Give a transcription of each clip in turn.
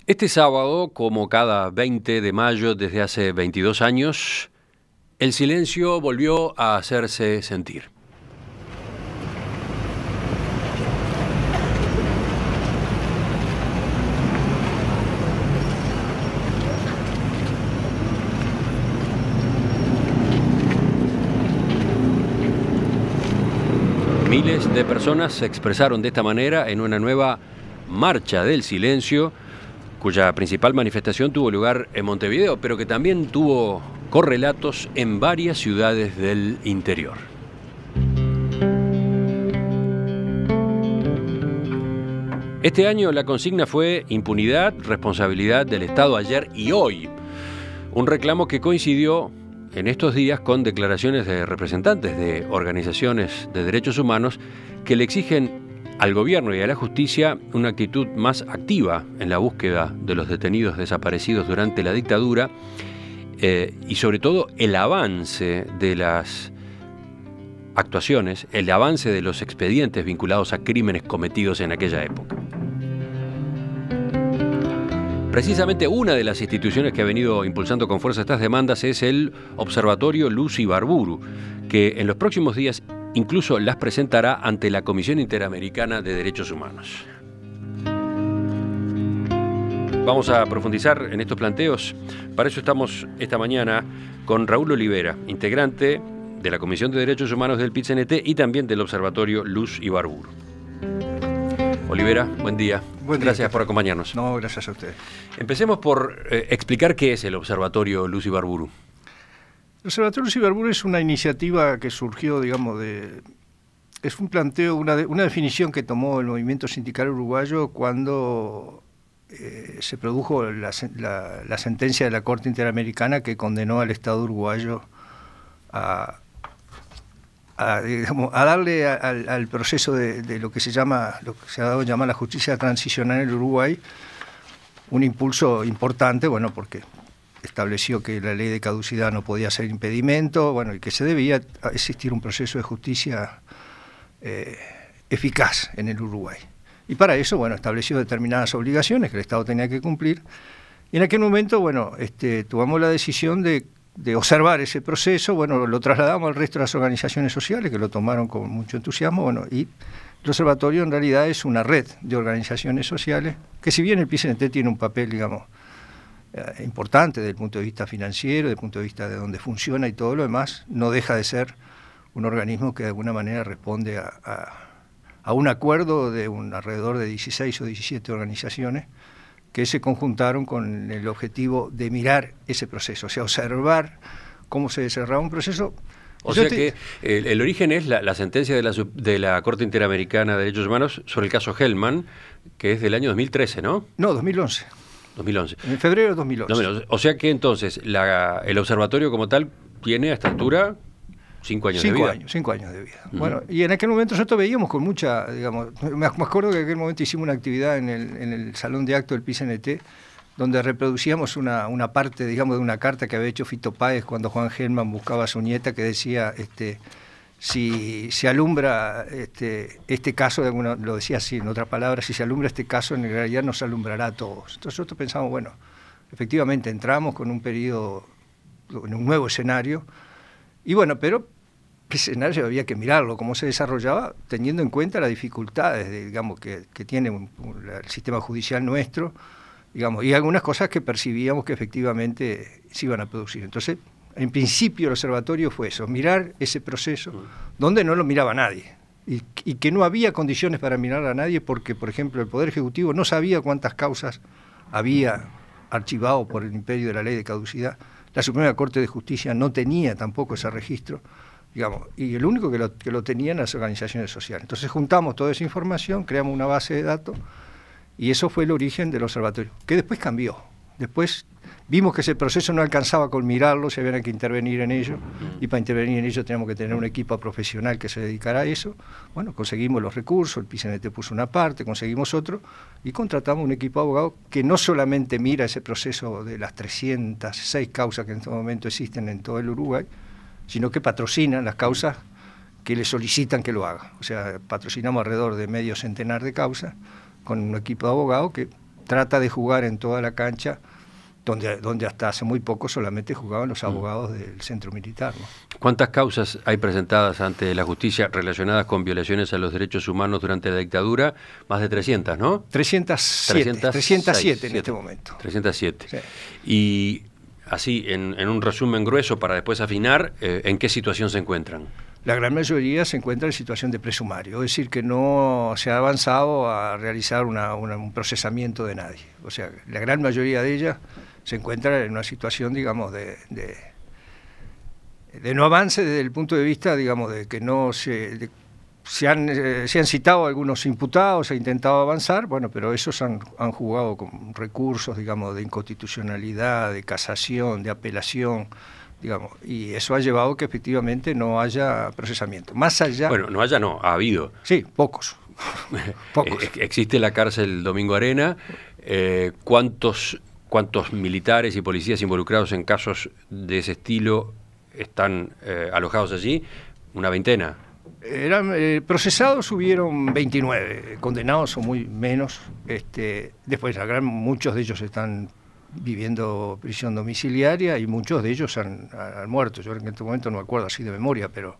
Este sábado, como cada 20 de mayo desde hace 22 años, el silencio volvió a hacerse sentir. Miles de personas se expresaron de esta manera en una nueva Marcha del Silencio, cuya principal manifestación tuvo lugar en Montevideo, pero que también tuvo correlatos en varias ciudades del interior. Este año la consigna fue impunidad, responsabilidad del Estado ayer y hoy. Un reclamo que coincidió en estos días con declaraciones de representantes de organizaciones de derechos humanos que le exigen al gobierno y a la justicia una actitud más activa en la búsqueda de los detenidos desaparecidos durante la dictadura y sobre todo el avance de las actuaciones, el avance de los expedientes vinculados a crímenes cometidos en aquella época. Precisamente una de las instituciones que ha venido impulsando con fuerza estas demandas es el Observatorio Luz Ibarburu, que en los próximos días incluso las presentará ante la Comisión Interamericana de Derechos Humanos. Vamos a profundizar en estos planteos. Para eso estamos esta mañana con Raúl Olivera, integrante de la Comisión de Derechos Humanos del PIT-CNT y también del Observatorio Luz Ibarburu. Olivera, buen día. Gracias por acompañarnos. No, gracias a ustedes. Empecemos por explicar qué es el Observatorio Luz Ibarburu. El Observatorio Luz Ibarburu es una iniciativa que surgió, digamos, es un planteo, una definición que tomó el movimiento sindical uruguayo cuando se produjo la sentencia de la Corte Interamericana que condenó al Estado uruguayo a darle al proceso de lo que se ha dado a llamar la justicia transicional en el Uruguay un impulso importante, bueno, porque estableció que la ley de caducidad no podía ser impedimento, bueno, y que se debía existir un proceso de justicia eficaz en el Uruguay. Y para eso, bueno, estableció determinadas obligaciones que el Estado tenía que cumplir. Y en aquel momento, bueno, tomamos la decisión de observar ese proceso, bueno, lo trasladamos al resto de las organizaciones sociales, que lo tomaron con mucho entusiasmo, bueno, y el observatorio en realidad es una red de organizaciones sociales, que si bien el PIT-CNT tiene un papel, digamos, importante desde el punto de vista financiero, desde el punto de vista de dónde funciona y todo lo demás, no deja de ser un organismo que de alguna manera responde a un acuerdo de alrededor de 16 o 17 organizaciones que se conjuntaron con el objetivo de mirar ese proceso, o sea, observar cómo se desarrollaba un proceso. O sea que el origen es la sentencia de la Corte Interamericana de Derechos Humanos sobre el caso Hellman, que es del año 2013, ¿no? No, 2011. 2011. En febrero de 2011. O sea que entonces el observatorio como tal tiene a esta altura 5 años de vida. 5 años de vida. Bueno, y en aquel momento nosotros veíamos con mucha, digamos, me acuerdo que en aquel momento hicimos una actividad en el salón de acto del PIT-CNT, donde reproducíamos una parte, digamos, de una carta que había hecho Fito Páez cuando Juan Hellman buscaba a su nieta, que decía, si se alumbra este caso, lo decía así, en otras palabras, si se alumbra este caso, en realidad nos alumbrará a todos. Entonces nosotros pensamos, bueno, efectivamente entramos con un periodo, en un nuevo escenario, y bueno, pero el escenario había que mirarlo, cómo se desarrollaba, teniendo en cuenta las dificultades, digamos, que tiene el sistema judicial nuestro, digamos, y algunas cosas que percibíamos que efectivamente se iban a producir. Entonces, en principio el observatorio fue eso, mirar ese proceso donde no lo miraba nadie y que no había condiciones para mirar a nadie porque, por ejemplo, el Poder Ejecutivo no sabía cuántas causas había archivado por el imperio de la ley de caducidad. La Suprema Corte de Justicia no tenía tampoco ese registro, digamos, y el único que lo tenían las organizaciones sociales. Entonces juntamos toda esa información, creamos una base de datos y eso fue el origen del observatorio, que después cambió. Después vimos que ese proceso no alcanzaba con mirarlo, se había que intervenir en ello, y para intervenir en ello teníamos que tener un equipo profesional que se dedicara a eso. Bueno, conseguimos los recursos, el PIT-CNT puso una parte, conseguimos otro, y contratamos un equipo de abogados que no solamente mira ese proceso de las 306 causas que en este momento existen en todo el Uruguay, sino que patrocinan las causas que le solicitan que lo haga. O sea, patrocinamos alrededor de medio centenar de causas con un equipo de abogados que trata de jugar en toda la cancha, donde hasta hace muy poco solamente jugaban los abogados del centro militar, ¿no? ¿Cuántas causas hay presentadas ante la justicia relacionadas con violaciones a los derechos humanos durante la dictadura? Más de 300, ¿no? 307 en este momento. 307. Sí. Y así, en un resumen grueso para después afinar, ¿en qué situación se encuentran? La gran mayoría se encuentra en situación de presumario, es decir, que no se ha avanzado a realizar un procesamiento de nadie. O sea, la gran mayoría de ellas se encuentra en una situación, digamos, de no avance desde el punto de vista, digamos, de que no se han citado algunos imputados, se ha intentado avanzar, bueno, pero esos han jugado con recursos, digamos, de inconstitucionalidad, de casación, de apelación, digamos, y eso ha llevado que efectivamente no haya procesamiento. Más allá... Bueno, no haya, no, ha habido. Sí, pocos. Existe la cárcel Domingo Arena. ¿Cuántos militares y policías involucrados en casos de ese estilo están alojados allí? Una veintena. Procesados hubieron 29, condenados son muy menos. Después muchos de ellos están viviendo prisión domiciliaria y muchos de ellos han muerto. Yo en este momento no me acuerdo así de memoria, pero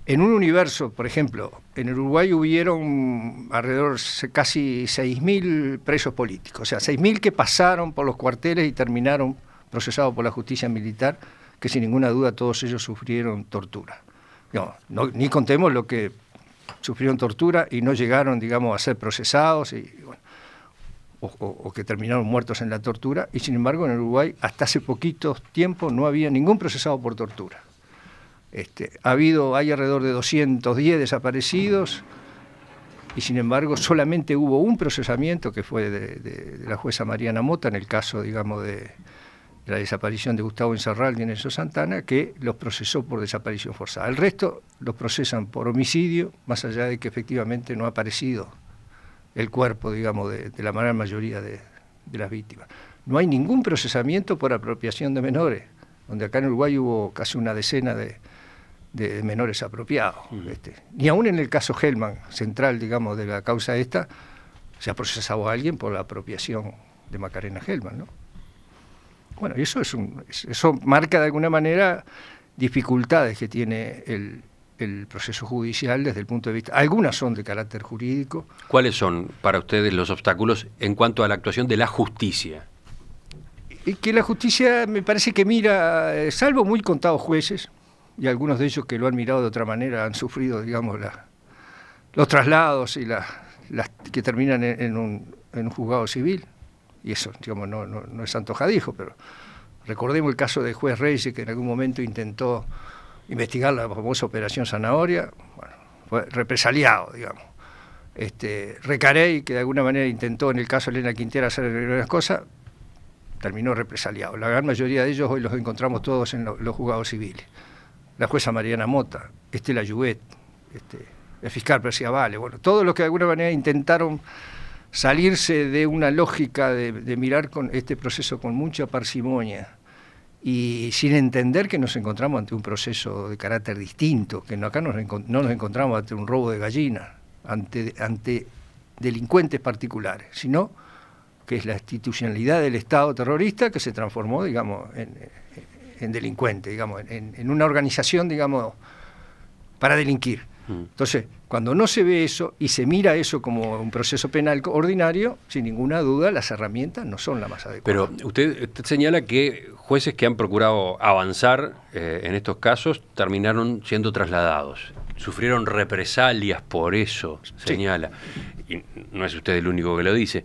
en un universo, por ejemplo, en el Uruguay hubieron alrededor casi 6.000 presos políticos, o sea, 6.000 que pasaron por los cuarteles y terminaron procesados por la justicia militar, que sin ninguna duda todos ellos sufrieron tortura. Ni contemos lo que sufrieron tortura y no llegaron, digamos, a ser procesados y, bueno, o que terminaron muertos en la tortura, y sin embargo en el Uruguay hasta hace poquito tiempo no había ningún procesado por tortura. Hay alrededor de 210 desaparecidos y sin embargo solamente hubo un procesamiento que fue de la jueza Mariana Mota en el caso, digamos, de la desaparición de Gustavo Insaurralde y Nelson Santana, que los procesó por desaparición forzada. El resto los procesan por homicidio, más allá de que efectivamente no ha aparecido el cuerpo, digamos, de la gran mayoría de las víctimas. No hay ningún procesamiento por apropiación de menores, donde acá en Uruguay hubo casi una decena de menores apropiados. Ni aún en el caso Hellman, central, digamos, de la causa esta, se ha procesado a alguien por la apropiación de Macarena Hellman, ¿no? Bueno, y eso marca de alguna manera dificultades que tiene el proceso judicial desde el punto de vista... Algunas son de carácter jurídico. ¿Cuáles son para ustedes los obstáculos en cuanto a la actuación de la justicia? Y que la justicia me parece que mira, salvo muy contados jueces, y algunos de ellos que lo han mirado de otra manera, han sufrido, digamos, los traslados y las que terminan en un juzgado civil, y eso, digamos, no es antojadizo, pero recordemos el caso del juez Reyes, que en algún momento intentó investigar la famosa Operación Zanahoria, bueno, fue represaliado, digamos. Recarey, que de alguna manera intentó en el caso de Elena Quintera hacer algunas cosas, terminó represaliado. La gran mayoría de ellos hoy los encontramos todos en los juzgados civiles. La jueza Mariana Mota, Estela Yuvet, el fiscal Persia Vale, bueno, todos los que de alguna manera intentaron salirse de una lógica de mirar con este proceso con mucha parsimonia y sin entender que nos encontramos ante un proceso de carácter distinto, que acá no nos encontramos ante un robo de gallina, ante delincuentes particulares, sino que es la institucionalidad del Estado terrorista que se transformó, digamos, en delincuente, digamos, en una organización, digamos, para delinquir. Entonces, cuando no se ve eso y se mira eso como un proceso penal ordinario, sin ninguna duda las herramientas no son las más adecuadas. Pero usted señala que jueces que han procurado avanzar en estos casos terminaron siendo trasladados, sufrieron represalias por eso, señala. Y no es usted el único que lo dice.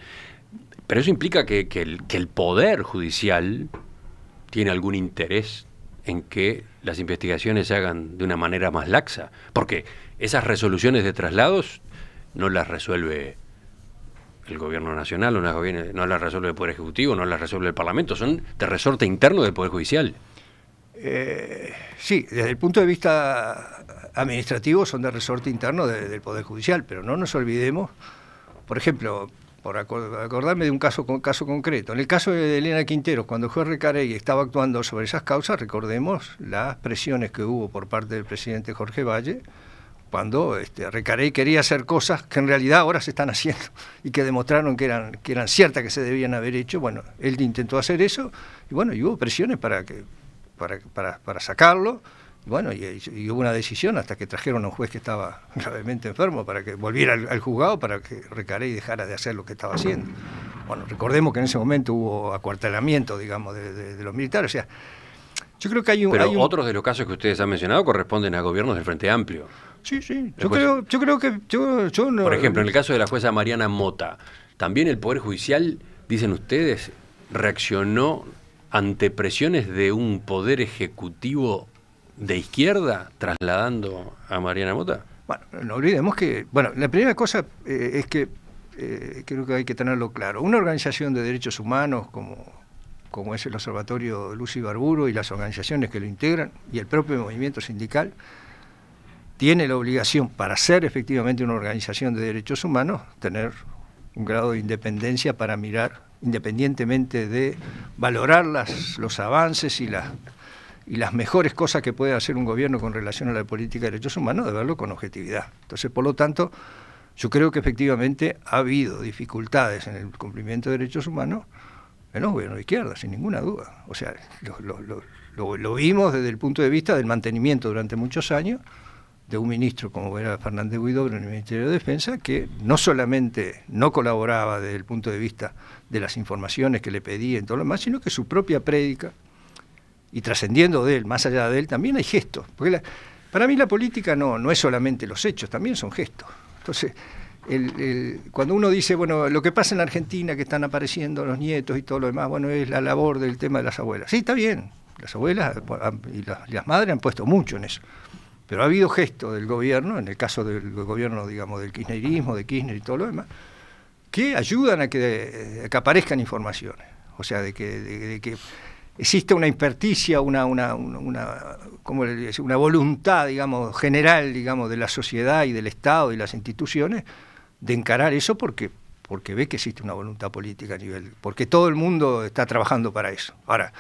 Pero eso implica que el Poder Judicial tiene algún interés en que las investigaciones se hagan de una manera más laxa, porque esas resoluciones de traslados no las resuelve el gobierno nacional, no las resuelve el Poder Ejecutivo, no las resuelve el Parlamento, son de resorte interno del Poder Judicial. Sí, desde el punto de vista administrativo son de resorte interno del Poder Judicial, pero no nos olvidemos, por ejemplo, por acordarme de un caso concreto. En el caso de Elena Quinteros, cuando el juez Recarey estaba actuando sobre esas causas, recordemos las presiones que hubo por parte del presidente Jorge Valle cuando Recarey quería hacer cosas que en realidad ahora se están haciendo y que demostraron que eran ciertas, que se debían haber hecho. Bueno, él intentó hacer eso y bueno, y hubo presiones para sacarlo. Y bueno, y hubo una decisión hasta que trajeron a un juez que estaba gravemente enfermo para que volviera al juzgado para que Recarey dejara de hacer lo que estaba haciendo. Bueno, recordemos que en ese momento hubo acuartelamiento, digamos, de los militares. O sea, yo creo que Pero otros de los casos que ustedes han mencionado corresponden a gobiernos del Frente Amplio. Sí. Yo creo que yo no. Por ejemplo, en el caso de la jueza Mariana Mota, también el Poder Judicial, dicen ustedes, reaccionó ante presiones de un Poder Ejecutivo de izquierda trasladando a Mariana Mota. Bueno, no olvidemos que, la primera cosa es que creo que hay que tenerlo claro. Una organización de derechos humanos como es el Observatorio Luz y Barburo y las organizaciones que lo integran y el propio movimiento sindical, tiene la obligación, para ser efectivamente una organización de derechos humanos, tener un grado de independencia para mirar, independientemente de valorar los avances y las mejores cosas que puede hacer un gobierno con relación a la política de derechos humanos, de verlo con objetividad. Entonces, por lo tanto, yo creo que efectivamente ha habido dificultades en el cumplimiento de derechos humanos en los gobiernos de izquierda, sin ninguna duda. O sea, lo vimos desde el punto de vista del mantenimiento durante muchos años de un ministro como era Fernández Huidobro en el Ministerio de Defensa, que no solamente no colaboraba desde el punto de vista de las informaciones que le pedían y todo lo demás, sino que su propia prédica, y trascendiendo de él, más allá de él, también hay gestos. Porque para mí la política no es solamente los hechos, también son gestos. Entonces, cuando uno dice, bueno, lo que pasa en la Argentina, que están apareciendo los nietos y todo lo demás, bueno, es la labor del tema de las abuelas. Sí, está bien, las abuelas y las madres han puesto mucho en eso. Pero ha habido gestos del gobierno, en el caso del gobierno, digamos, del kirchnerismo, de Kirchner y todo lo demás, que ayudan a que aparezcan informaciones. O sea, de que existe una imperticia, una voluntad, digamos, general, digamos, de la sociedad y del Estado y las instituciones de encarar eso porque ve que existe una voluntad política a nivel, porque todo el mundo está trabajando para eso. Ahora,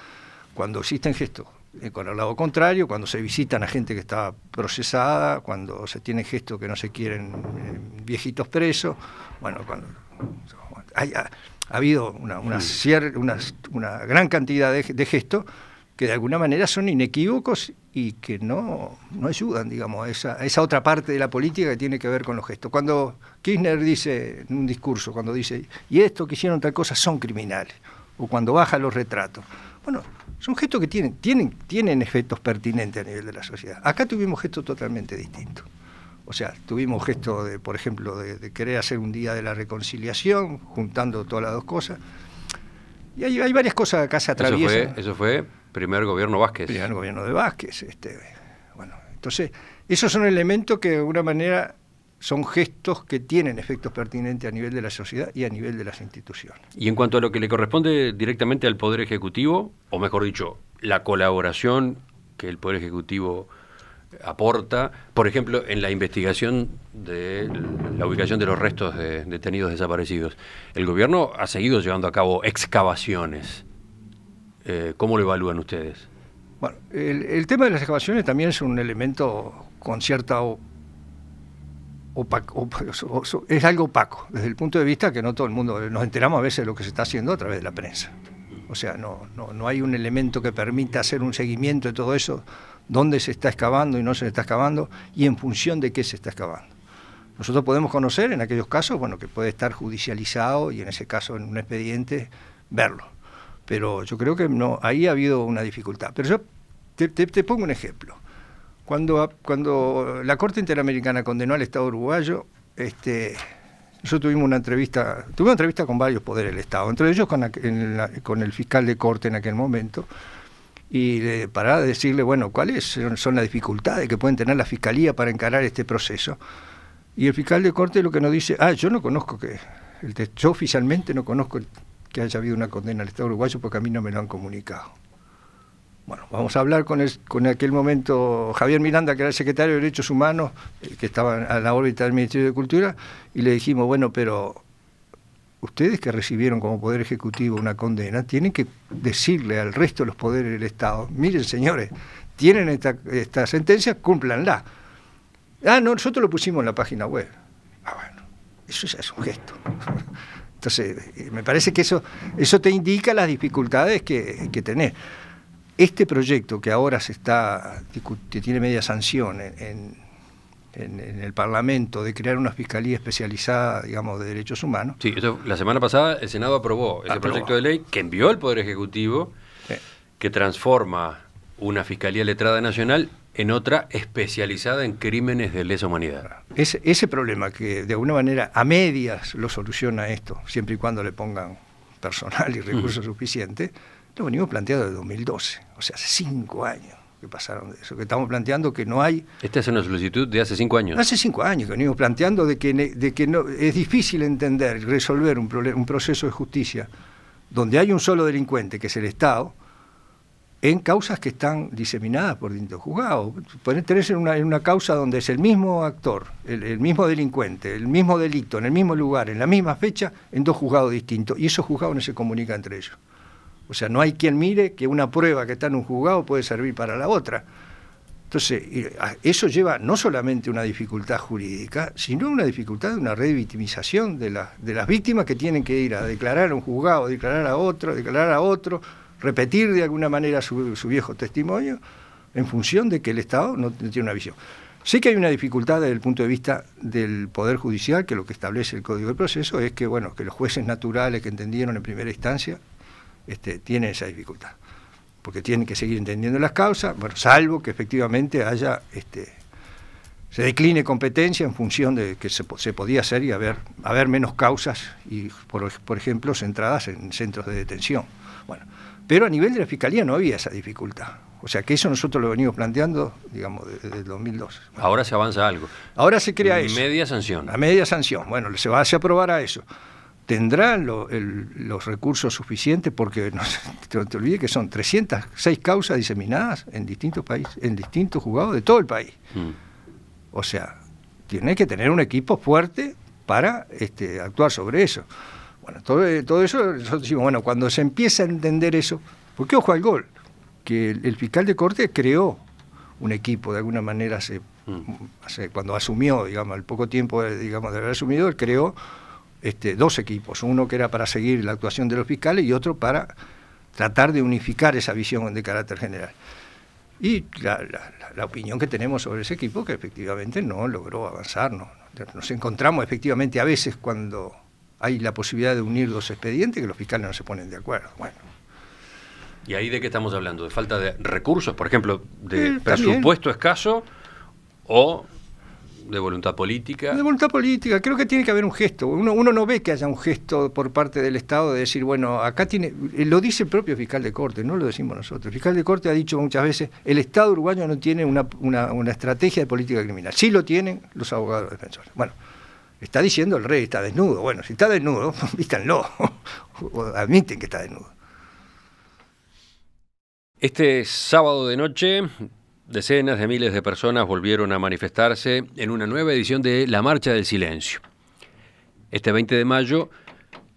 cuando existen gestos con el lado contrario, cuando se visitan a gente que está procesada, cuando se tienen gestos que no se quieren viejitos presos, bueno, cuando ha habido una gran cantidad de gestos que de alguna manera son inequívocos y que no ayudan, digamos, a esa otra parte de la política que tiene que ver con los gestos. Cuando Kirchner dice en un discurso, cuando dice, y estos que hicieron tal cosa son criminales, o cuando baja los retratos, bueno, son gestos que tienen efectos pertinentes a nivel de la sociedad. Acá tuvimos gestos totalmente distintos. O sea, tuvimos gestos, por ejemplo, de querer hacer un día de la reconciliación, juntando todas las dos cosas. Y hay varias cosas que acá se atraviesan. Eso fue primer gobierno Vázquez. Primer gobierno de Vázquez. Bueno, entonces, esos son elementos que de alguna manera son gestos que tienen efectos pertinentes a nivel de la sociedad y a nivel de las instituciones. Y en cuanto a lo que le corresponde directamente al Poder Ejecutivo, o mejor dicho, la colaboración que el Poder Ejecutivo aporta, por ejemplo, en la investigación de la ubicación de los restos de detenidos desaparecidos, el gobierno ha seguido llevando a cabo excavaciones. ¿Cómo lo evalúan ustedes? Bueno, el tema de las excavaciones también es un elemento con cierta es algo opaco, desde el punto de vista que no todo el mundo, nos enteramos a veces de lo que se está haciendo a través de la prensa. O sea, no hay un elemento que permita hacer un seguimiento de todo eso, dónde se está excavando y no se está excavando, y en función de qué se está excavando. Nosotros podemos conocer en aquellos casos, bueno, que puede estar judicializado y en ese caso en un expediente verlo. Pero yo creo que no, ahí ha habido una dificultad. Pero yo te pongo un ejemplo. Cuando la Corte Interamericana condenó al Estado uruguayo, nosotros tuvimos una entrevista con varios poderes del Estado, entre ellos con el fiscal de Corte en aquel momento, y para decirle, bueno, cuáles son las dificultades que pueden tener la Fiscalía para encarar este proceso. Y el fiscal de Corte lo que nos dice, yo no conozco yo oficialmente no conozco que haya habido una condena al Estado uruguayo porque a mí no me lo han comunicado. Bueno, vamos a hablar con aquel momento Javier Miranda, que era el secretario de Derechos Humanos, que estaba a la órbita del Ministerio de Cultura, y le dijimos, bueno, pero ustedes que recibieron como Poder Ejecutivo una condena, tienen que decirle al resto de los poderes del Estado, miren señores, tienen esta sentencia, cúmplanla. Ah, no, nosotros lo pusimos en la página web. Ah, bueno, eso ya es un gesto. Entonces, me parece que eso te indica las dificultades que tenés. Este proyecto que ahora que tiene media sanción en el Parlamento de crear una fiscalía especializada, digamos, de derechos humanos. Sí, la semana pasada el Senado aprobó ese proyecto de ley que envió al Poder Ejecutivo, que transforma una Fiscalía Letrada Nacional en otra especializada en crímenes de lesa humanidad. Ese problema que de alguna manera a medias lo soluciona esto, siempre y cuando le pongan personal y recursos suficientes, lo venimos planteando desde 2012, o sea, hace 5 años que pasaron de eso, que estamos planteando que no hay... Esta es una solicitud de hace 5 años. Hace 5 años que venimos planteando de que no, es difícil entender y resolver un proceso de justicia donde hay un solo delincuente, que es el Estado, en causas que están diseminadas por distintos juzgados. Pueden tenerse en una causa donde es el mismo actor, el mismo delincuente, el mismo delito, en el mismo lugar, en la misma fecha, en 2 juzgados distintos, y esos juzgados no se comunican entre ellos. O sea, no hay quien mire que una prueba que está en un juzgado puede servir para la otra. Entonces, eso lleva no solamente una dificultad jurídica, sino una dificultad de una revictimización de las víctimas que tienen que ir a declarar a un juzgado, declarar a otro, repetir de alguna manera su viejo testimonio en función de que el Estado no tiene una visión. Sé que hay una dificultad desde el punto de vista del Poder Judicial, que lo que establece el Código de Proceso es que, bueno, que los jueces naturales que entendieron en primera instancia tienen esa dificultad, porque tienen que seguir entendiendo las causas, bueno, salvo que efectivamente haya se decline competencia en función de que se podía hacer y haber menos causas y, por ejemplo, centradas en centros de detención. Bueno, pero a nivel de la Fiscalía no había esa dificultad. O sea que eso nosotros lo venimos planteando, digamos, desde el 2012. Bueno, ahora se avanza algo. Ahora se crea eso. Media sanción. A media sanción. Bueno, se va a aprobar a eso. ¿Tendrán los recursos suficientes? Porque no te olvides que son 306 causas diseminadas en distintos países, en distintos juzgados de todo el país. O sea, tiene que tener un equipo fuerte para actuar sobre eso. Bueno, todo eso, nosotros decimos, bueno, cuando se empieza a entender eso, porque ojo al gol, que el fiscal de corte creó un equipo, de alguna manera, cuando asumió, digamos, al poco tiempo, digamos, de haber asumido, él creó 2 equipos, uno que era para seguir la actuación de los fiscales y otro para tratar de unificar esa visión de carácter general. Y la opinión que tenemos sobre ese equipo, que efectivamente no logró avanzar, nos encontramos efectivamente a veces cuando hay la posibilidad de unir 2 expedientes que los fiscales no se ponen de acuerdo. Bueno. ¿Y ahí de qué estamos hablando? ¿De falta de recursos, por ejemplo, de presupuesto escaso o de voluntad política? De voluntad política, creo que tiene que haber un gesto. Uno no ve que haya un gesto por parte del Estado de decir, bueno, acá lo dice el propio fiscal de corte, no lo decimos nosotros. El fiscal de corte ha dicho muchas veces, el Estado uruguayo no tiene una estrategia de política criminal. Sí lo tienen los abogados defensores. Bueno, está diciendo el rey, está desnudo. Bueno, si está desnudo, vístanlo. Admiten que está desnudo. Este sábado de noche, decenas de miles de personas volvieron a manifestarse en una nueva edición de la Marcha del Silencio. Este 20 de mayo,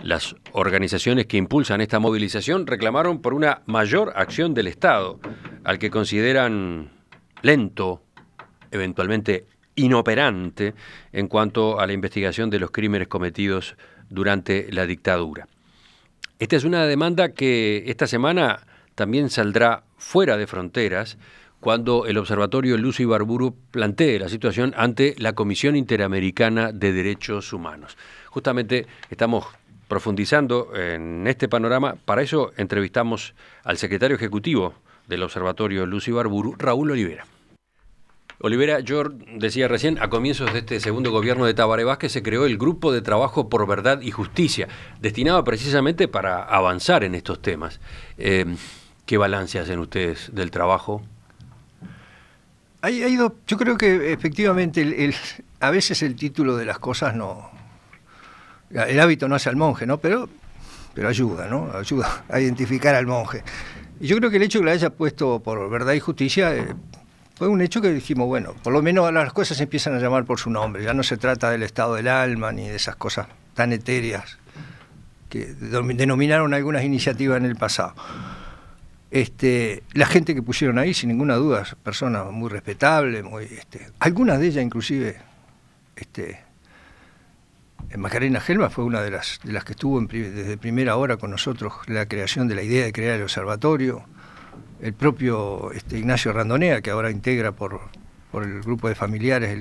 las organizaciones que impulsan esta movilización reclamaron por una mayor acción del Estado, al que consideran lento, eventualmente inoperante, en cuanto a la investigación de los crímenes cometidos durante la dictadura. Esta es una demanda que esta semana también saldrá fuera de fronteras cuando el Observatorio Luz Ibarburu plantee la situación ante la Comisión Interamericana de Derechos Humanos. Justamente estamos profundizando en este panorama. Para eso entrevistamos al secretario ejecutivo del Observatorio Luz Ibarburu, Raúl Olivera. Olivera, yo decía recién, a comienzos de este segundo gobierno de Tabaré Vázquez se creó el Grupo de Trabajo por Verdad y Justicia, destinado precisamente para avanzar en estos temas. ¿Qué balance hacen ustedes del trabajo? Yo creo que efectivamente a veces el título de las cosas no... El hábito no hace al monje, ¿no? Pero ayuda, ¿no? Ayuda a identificar al monje. Y yo creo que el hecho de que la haya puesto por Verdad y Justicia fue un hecho que dijimos, bueno, por lo menos ahora las cosas se empiezan a llamar por su nombre. Ya no se trata del estado del alma ni de esas cosas tan etéreas que denominaron algunas iniciativas en el pasado. la gente que pusieron ahí, sin ninguna duda, personas muy respetables, algunas de ellas inclusive, Macarena Gelman fue una de las que estuvo desde primera hora con nosotros, la creación de la idea de crear el observatorio. El propio Ignacio Randonea, que ahora integra por el grupo de familiares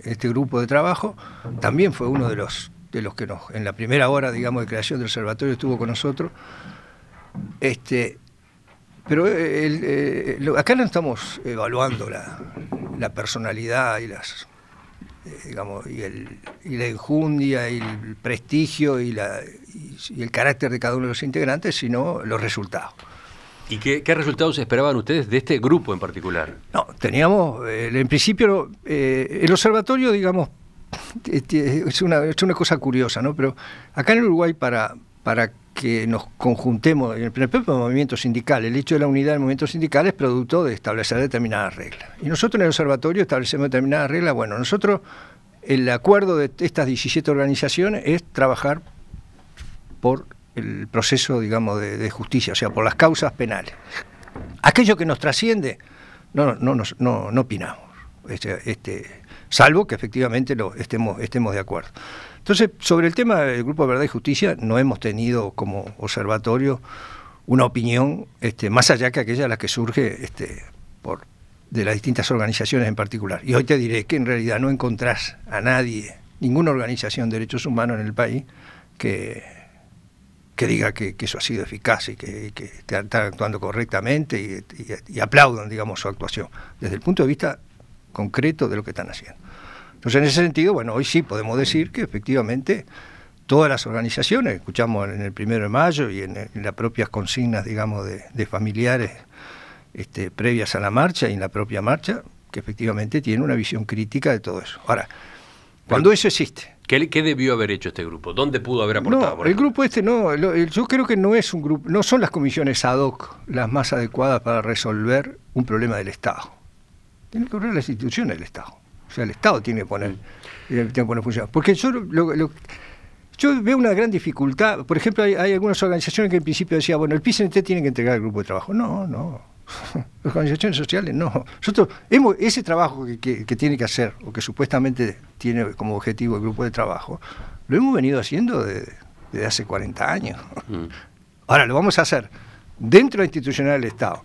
este grupo de trabajo, también fue uno de los que en la primera hora, digamos, de creación del observatorio estuvo con nosotros. Pero acá no estamos evaluando la personalidad y y la enjundia y el prestigio y el carácter de cada uno de los integrantes, sino los resultados. ¿Y qué resultados esperaban ustedes de este grupo en particular? No, teníamos, en principio, el observatorio, digamos, es una cosa curiosa, ¿no? Pero acá en Uruguay, para que nos conjuntemos en el propio movimiento sindical, el hecho de la unidad del movimiento sindical es producto de establecer determinadas reglas. Y nosotros en el observatorio establecemos determinadas reglas. Bueno, nosotros, el acuerdo de estas 17 organizaciones es trabajar por el proceso, digamos, de justicia, o sea, por las causas penales. Aquello que nos trasciende, no opinamos, salvo que efectivamente estemos de acuerdo. Entonces, sobre el tema del Grupo de Verdad y Justicia, no hemos tenido como observatorio una opinión más allá que aquella de la que surge de las distintas organizaciones en particular. Y hoy te diré que en realidad no encontrás a nadie, ninguna organización de derechos humanos en el país que diga que eso ha sido eficaz y que están actuando correctamente y aplaudan, digamos, su actuación, desde el punto de vista concreto de lo que están haciendo. Entonces, en ese sentido, bueno, hoy sí podemos decir que efectivamente todas las organizaciones, escuchamos en el 1 de mayo y en las propias consignas, digamos, de familiares previas a la marcha y en la propia marcha, que efectivamente tienen una visión crítica de todo eso. Ahora, cuando eso existe... ¿Qué debió haber hecho este grupo? ¿Dónde pudo haber aportado? No, el grupo yo creo que no es un grupo, no son las comisiones ad hoc las más adecuadas para resolver un problema del Estado. Tienen que ver las instituciones del Estado. O sea, el Estado tiene que poner funcionar. Porque yo veo una gran dificultad. Por ejemplo, hay algunas organizaciones que en principio decían, bueno, el PCNT tiene que entregar el grupo de trabajo. No. Las organizaciones sociales no. Nosotros ese trabajo que tiene que hacer, o que supuestamente tiene como objetivo el grupo de trabajo, lo hemos venido haciendo desde hace 40 años. Ahora lo vamos a hacer dentro de la institucionalidad del Estado,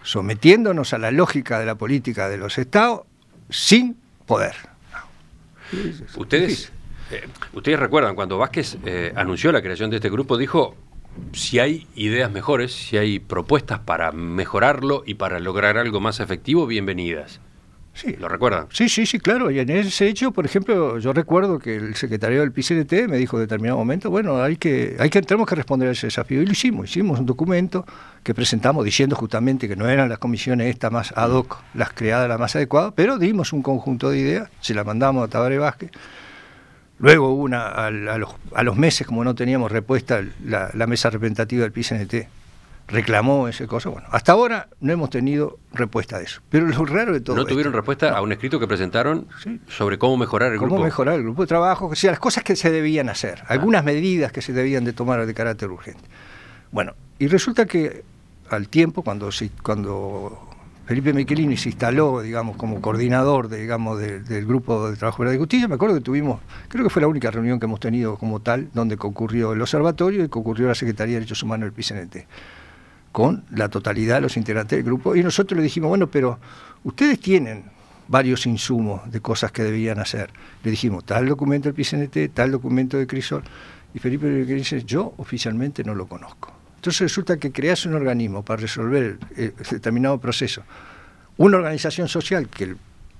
sometiéndonos a la lógica de la política de los Estados, sin poder. Ustedes recuerdan cuando Vázquez anunció la creación de este grupo, dijo: si hay ideas mejores, si hay propuestas para mejorarlo y para lograr algo más efectivo, bienvenidas. Sí. ¿Lo recuerdan? Sí, claro. Y en ese hecho, por ejemplo, yo recuerdo que el secretario del PCNT me dijo en determinado momento, bueno, tenemos que responder a ese desafío. Y lo hicimos un documento que presentamos diciendo justamente que no eran las comisiones estas más ad hoc, las creadas las más adecuadas, pero dimos un conjunto de ideas, se las mandamos a Tabaré Vázquez. Luego a los meses, como no teníamos respuesta, la mesa representativa del PCNT reclamó esa cosa. Bueno, hasta ahora no hemos tenido respuesta de eso. Pero lo raro de todo ¿No tuvieron respuesta a un escrito que presentaron sobre cómo mejorar el grupo? Cómo mejorar el grupo de trabajo, o sea, las cosas que se debían hacer, algunas medidas que se debían de tomar de carácter urgente. Bueno, y resulta que al tiempo, cuando Felipe Michelini se instaló, digamos, como coordinador, del grupo de trabajo de justicia, me acuerdo que creo que fue la única reunión que hemos tenido como tal, donde concurrió el observatorio y concurrió la Secretaría de Derechos Humanos del PCNT, con la totalidad de los integrantes del grupo, y nosotros le dijimos, bueno, pero ustedes tienen varios insumos de cosas que debían hacer. Le dijimos, tal documento del PCNT, tal documento de Crisol, y Felipe Michelini dice, yo oficialmente no lo conozco. Entonces resulta que creas un organismo para resolver determinado proceso, una organización social que el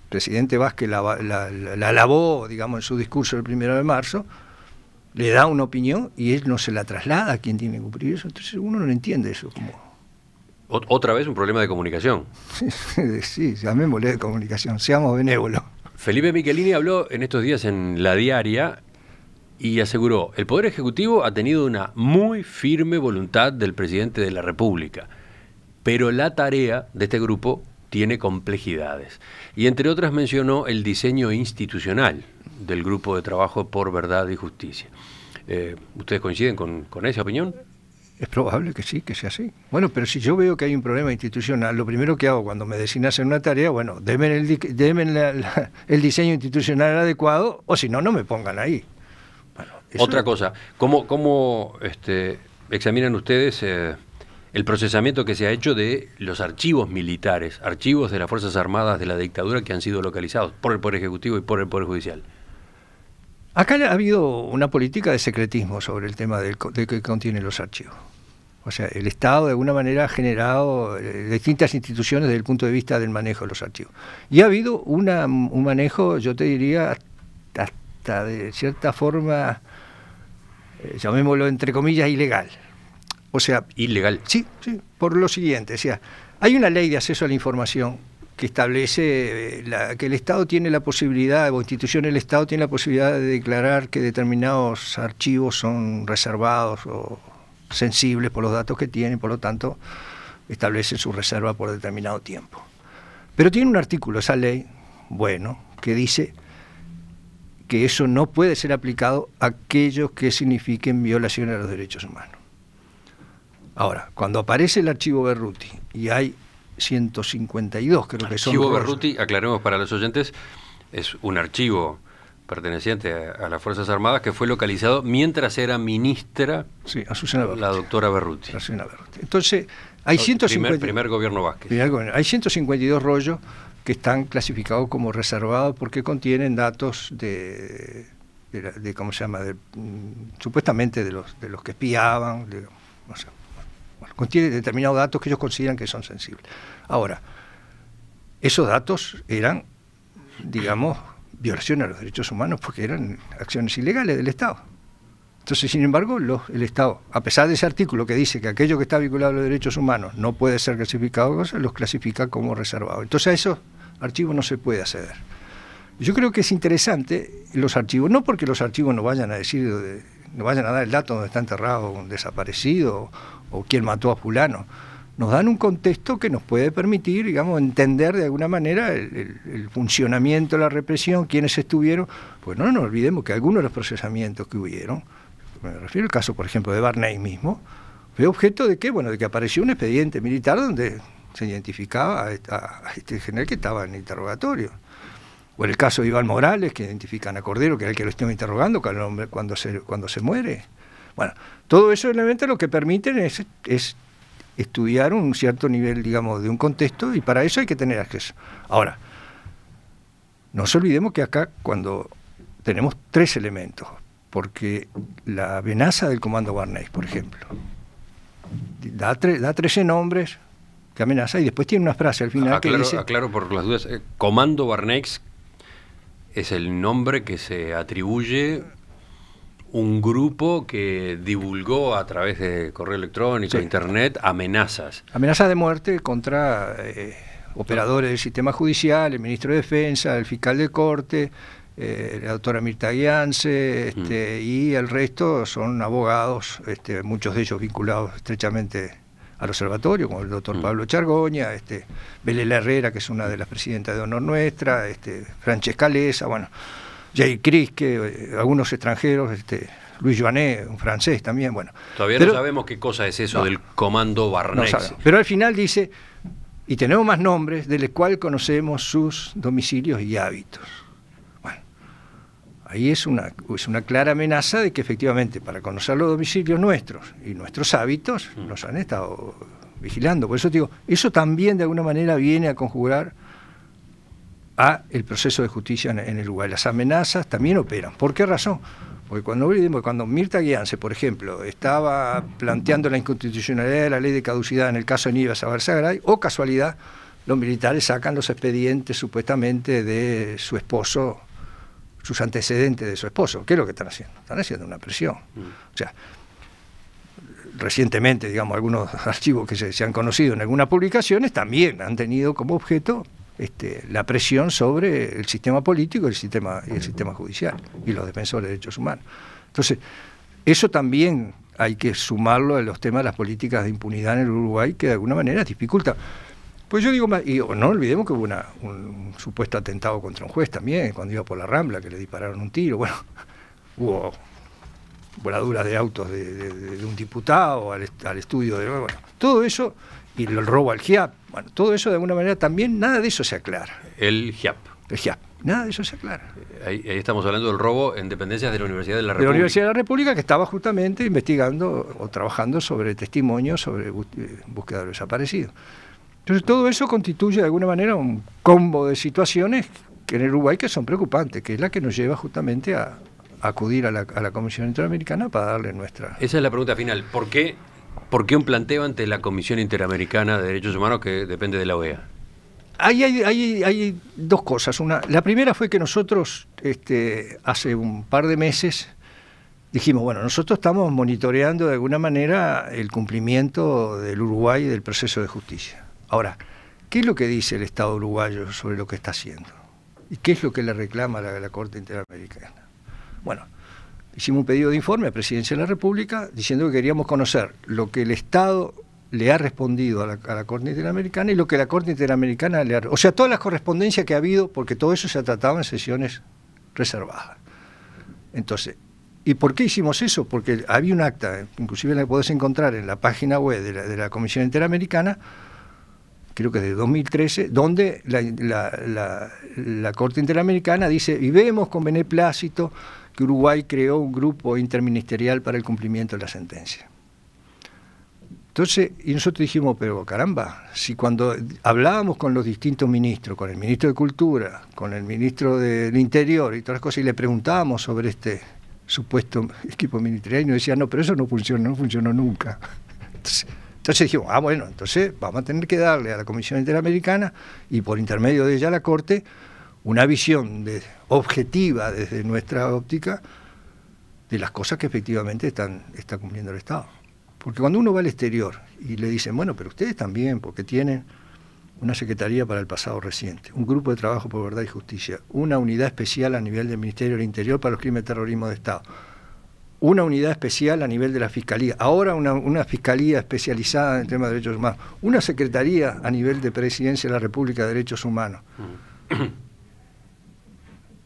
presidente Vázquez la alabó, digamos, en su discurso el 1 de marzo, le da una opinión y él no se la traslada a quien tiene que cumplir eso. Entonces uno no entiende eso. Otra vez un problema de comunicación. Sí, llamémosle de comunicación, seamos benévolos. Felipe Michelini habló en estos días en La Diaria y aseguró: el Poder Ejecutivo ha tenido una muy firme voluntad del presidente de la República, pero la tarea de este grupo tiene complejidades. Y entre otras mencionó el diseño institucional del Grupo de Trabajo por Verdad y Justicia. ¿Ustedes coinciden con esa opinión? Es probable que sí, que sea así. Bueno, pero si yo veo que hay un problema institucional, lo primero que hago cuando me designan en una tarea, bueno, denme el diseño institucional adecuado, o si no, no me pongan ahí. Bueno, otra cosa, ¿cómo examinan ustedes el procesamiento que se ha hecho de los archivos militares, archivos de las Fuerzas Armadas de la dictadura que han sido localizados por el Poder Ejecutivo y por el Poder Judicial? Acá ha habido una política de secretismo sobre el tema de que contienen los archivos. O sea, el Estado de alguna manera ha generado distintas instituciones desde el punto de vista del manejo de los archivos. Y ha habido un manejo, yo te diría, hasta de cierta forma, llamémoslo entre comillas, ilegal. O sea, ¿ilegal? Sí, por lo siguiente. O sea, hay una ley de acceso a la información que establece que el Estado tiene la posibilidad, o instituciones del Estado tienen la posibilidad de declarar que determinados archivos son reservados o sensibles por los datos que tienen, por lo tanto establecen su reserva por determinado tiempo. Pero tiene un artículo, esa ley, bueno, que dice que eso no puede ser aplicado a aquellos que signifiquen violaciones a los derechos humanos. Ahora, cuando aparece el archivo Berruti, y hay 152, creo que son. El archivo Berruti, aclaremos para los oyentes, es un archivo perteneciente a las Fuerzas Armadas que fue localizado mientras era ministra, sí, Azucena Berruti, la doctora Berruti. Azucena Berruti. Entonces, hay 152... Primer gobierno Vázquez. Hay 152 rollos que están clasificados como reservados porque contienen datos de ¿cómo se llama? Supuestamente de los que espiaban, no sé. Bueno, contiene determinados datos que ellos consideran que son sensibles. Ahora, esos datos eran, digamos, violaciones a los derechos humanos porque eran acciones ilegales del Estado. Entonces, sin embargo, el Estado, a pesar de ese artículo que dice que aquello que está vinculado a los derechos humanos no puede ser clasificado, los clasifica como reservados. Entonces, a esos archivos no se puede acceder. Yo creo que es interesante los archivos, no porque los archivos no vayan a decir, no vayan a dar el dato donde está enterrado un desaparecido o quién mató a fulano. Nos dan un contexto que nos puede permitir, digamos, entender de alguna manera el funcionamiento de la represión, quiénes estuvieron. Pues no nos olvidemos que algunos de los procesamientos que hubieron, me refiero al caso, por ejemplo, de Barney mismo, fue objeto de qué, bueno, de que apareció un expediente militar donde se identificaba a este general que estaba en interrogatorio. O el caso de Iván Morales, que identifican a Cordero, que era el que lo estaba interrogando cuando se muere. Bueno, todo eso realmente lo que permiten es estudiar un cierto nivel, digamos, de un contexto, y para eso hay que tener acceso. Ahora, no nos olvidemos que acá cuando tenemos tres elementos, porque la amenaza del comando Barney, por ejemplo, da 13 nombres que amenaza y después tiene una frase al final que dice... Aclaro por las dudas, comando Barney es el nombre que se atribuye un grupo que divulgó a través de correo electrónico, sí, internet, amenazas. Amenazas de muerte contra operadores del sistema judicial, el ministro de Defensa, el fiscal de Corte, la doctora Mirta Guiance, y el resto son abogados, muchos de ellos vinculados estrechamente al observatorio, como el doctor Pablo Chargoña, Belela Herrera, que es una de las presidentas de honor nuestra, Francesca Lesa, bueno, Jay Crisque, algunos extranjeros, Luis Joanet, un francés también, bueno. Todavía no sabemos qué cosa es eso del comando Barney. No, pero al final dice, y tenemos más nombres, de los cuales conocemos sus domicilios y hábitos. Bueno, ahí es una clara amenaza de que efectivamente para conocer los domicilios nuestros y nuestros hábitos nos han estado vigilando. Por eso digo, eso también de alguna manera viene a conjugar a el proceso de justicia en el lugar. Las amenazas también operan. ¿Por qué razón? Porque cuando Mirta Guiance, por ejemplo, estaba planteando la inconstitucionalidad de la ley de caducidad en el caso de Aníbal Sabarzagaray, o casualidad, los militares sacan los expedientes supuestamente de su esposo, sus antecedentes de su esposo. ¿Qué es lo que están haciendo? Están haciendo una presión. O sea, recientemente, digamos, algunos archivos que se han conocido en algunas publicaciones también han tenido como objeto la presión sobre el sistema político y el sistema judicial y los defensores de derechos humanos. Entonces, eso también hay que sumarlo a los temas de las políticas de impunidad en el Uruguay, que de alguna manera dificulta. Pues yo digo más, y no olvidemos que hubo un supuesto atentado contra un juez también, cuando iba por la Rambla, que le dispararon un tiro. Bueno, hubo voladuras de autos de un diputado al estudio de... Bueno, todo eso, y el robo al GIAP, bueno, todo eso de alguna manera también, nada de eso se aclara. El GIAP. El GIAP, nada de eso se aclara. Ahí estamos hablando del robo en dependencias de la Universidad de la República. De la Universidad de la República, que estaba justamente investigando o trabajando sobre testimonios sobre búsqueda de los desaparecidos. Entonces todo eso constituye de alguna manera un combo de situaciones que en el Uruguay que son preocupantes, que es la que nos lleva justamente a acudir a la Comisión Interamericana para darle nuestra... Esa es la pregunta final. ¿Por qué un planteo ante la Comisión Interamericana de Derechos Humanos que depende de la OEA? Hay dos cosas. La primera fue que nosotros hace un par de meses dijimos, bueno, nosotros estamos monitoreando de alguna manera el cumplimiento del Uruguay del proceso de justicia. Ahora, ¿qué es lo que dice el Estado uruguayo sobre lo que está haciendo? ¿Y qué es lo que le reclama la Corte Interamericana? Bueno, hicimos un pedido de informe a Presidencia de la República diciendo que queríamos conocer lo que el Estado le ha respondido a la Corte Interamericana y lo que la Corte Interamericana le ha... O sea, todas las correspondencias que ha habido, porque todo eso se ha tratado en sesiones reservadas. Entonces, ¿y por qué hicimos eso? Porque había un acta, inclusive la podés encontrar en la página web de la Comisión Interamericana, creo que de 2013, donde la Corte Interamericana dice, y vemos con beneplácito que Uruguay creó un grupo interministerial para el cumplimiento de la sentencia. Entonces, y nosotros dijimos, pero caramba, si cuando hablábamos con los distintos ministros, con el ministro de Cultura, con el ministro del Interior y todas las cosas, y le preguntábamos sobre este supuesto equipo ministerial, y nos decían, no, pero eso no funcionó nunca. Entonces dijimos, bueno, entonces vamos a tener que darle a la Comisión Interamericana y por intermedio de ella a la Corte una visión objetiva desde nuestra óptica de las cosas que efectivamente está cumpliendo el Estado. Porque cuando uno va al exterior y le dicen, bueno, pero ustedes también, porque tienen una Secretaría para el Pasado Reciente, un grupo de trabajo por verdad y justicia, una unidad especial a nivel del Ministerio del Interior para los crímenes de terrorismo de Estado, una unidad especial a nivel de la Fiscalía, ahora una Fiscalía especializada en el tema de derechos humanos, una Secretaría a nivel de Presidencia de la República de Derechos Humanos.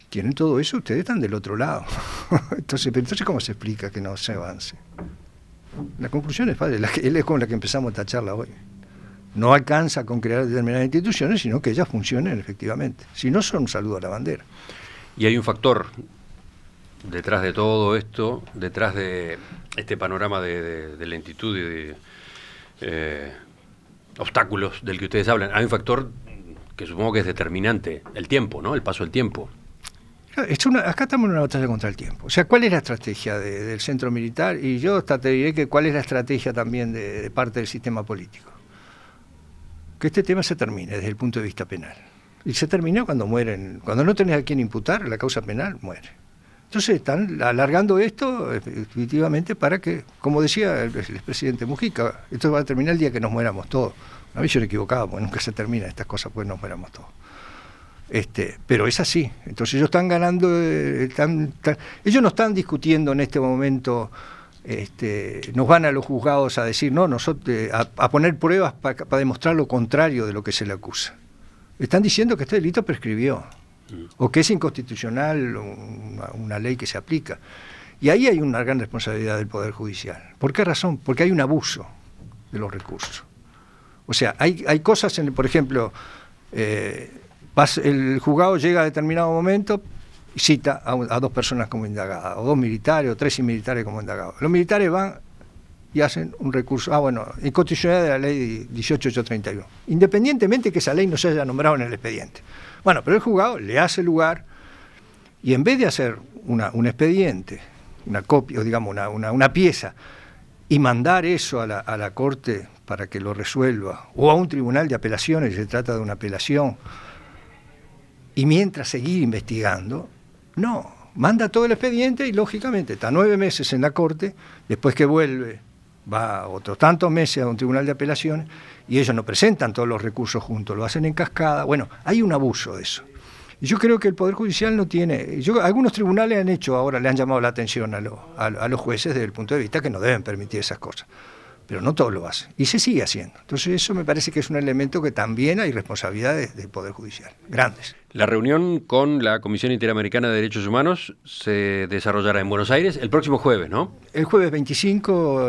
Tienen todo eso, ustedes están del otro lado. Entonces ¿cómo se explica que no se avance? La conclusión es fácil, es con la que empezamos esta charla hoy. No alcanza con crear determinadas instituciones, sino que ellas funcionen efectivamente. Si no, son un saludo a la bandera. Y hay un factor detrás de todo esto, detrás de este panorama de lentitud y de obstáculos del que ustedes hablan. Hay un factor que supongo que es determinante, el tiempo, ¿no? El paso del tiempo. Acá estamos en una batalla contra el tiempo. O sea, ¿cuál es la estrategia del centro militar? Y yo hasta te diré que cuál es la estrategia también de parte del sistema político. Que este tema se termine desde el punto de vista penal. Y se termina cuando mueren, cuando no tenés a quién imputar, la causa penal muere. Entonces están alargando esto efectivamente para que, como decía el expresidente Mujica, esto va a terminar el día que nos mueramos todos. A mí yo me equivocaba, porque nunca se termina estas cosas, pues nos mueramos todos. Pero es así. Entonces ellos están ganando, ellos no están discutiendo en este momento, nos van a los juzgados a decir, no, nosotros a poner pruebas para demostrar lo contrario de lo que se le acusa. Están diciendo que este delito prescribió, o que es inconstitucional una ley que se aplica. Y ahí hay una gran responsabilidad del Poder Judicial. ¿Por qué razón? Porque hay un abuso de los recursos. O sea, hay cosas, por ejemplo, el juzgado llega a determinado momento y cita a dos personas como indagadas, o dos militares, o tres militares como indagados. Los militares van y hacen un recurso, inconstitucionalidad de la ley 18831, independientemente que esa ley no se haya nombrado en el expediente. Bueno, pero el juzgado le hace lugar y en vez de hacer un expediente, una copia, o digamos una pieza, y mandar eso a la Corte para que lo resuelva, o a un tribunal de apelaciones, si se trata de una apelación, y mientras seguir investigando, no, manda todo el expediente y lógicamente está 9 meses en la Corte, después que vuelve, va otros tantos meses a un tribunal de apelaciones, y ellos no presentan todos los recursos juntos, lo hacen en cascada. Bueno, hay un abuso de eso. Y yo creo que el Poder Judicial no tiene... algunos tribunales le han llamado la atención a los jueces desde el punto de vista que no deben permitir esas cosas. pero no todo lo hace, y se sigue haciendo. Entonces eso me parece que es un elemento que también hay responsabilidades del Poder Judicial, grandes. La reunión con la Comisión Interamericana de Derechos Humanos se desarrollará en Buenos Aires el próximo jueves, ¿no? El jueves 25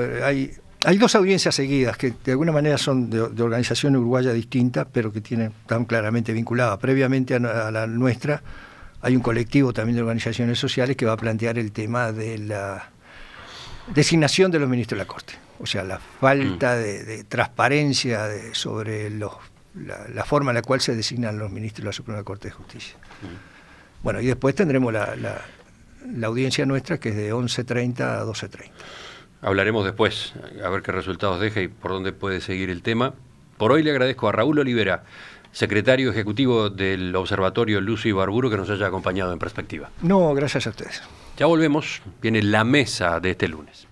hay dos audiencias seguidas que de alguna manera son de organizaciones uruguayas distintas, pero que están claramente vinculadas. Previamente a la nuestra hay un colectivo también de organizaciones sociales que va a plantear el tema de la designación de los ministros de la Corte. O sea, la falta de transparencia sobre la forma en la cual se designan los ministros de la Suprema Corte de Justicia. Bueno, y después tendremos la audiencia nuestra, que es de 11:30 a 12:30. Hablaremos después, a ver qué resultados deja y por dónde puede seguir el tema. Por hoy le agradezco a Raúl Olivera, secretario ejecutivo del Observatorio Lucio Ibarburu, que nos haya acompañado en Perspectiva. No, gracias a ustedes. Ya volvemos, viene la mesa de este lunes.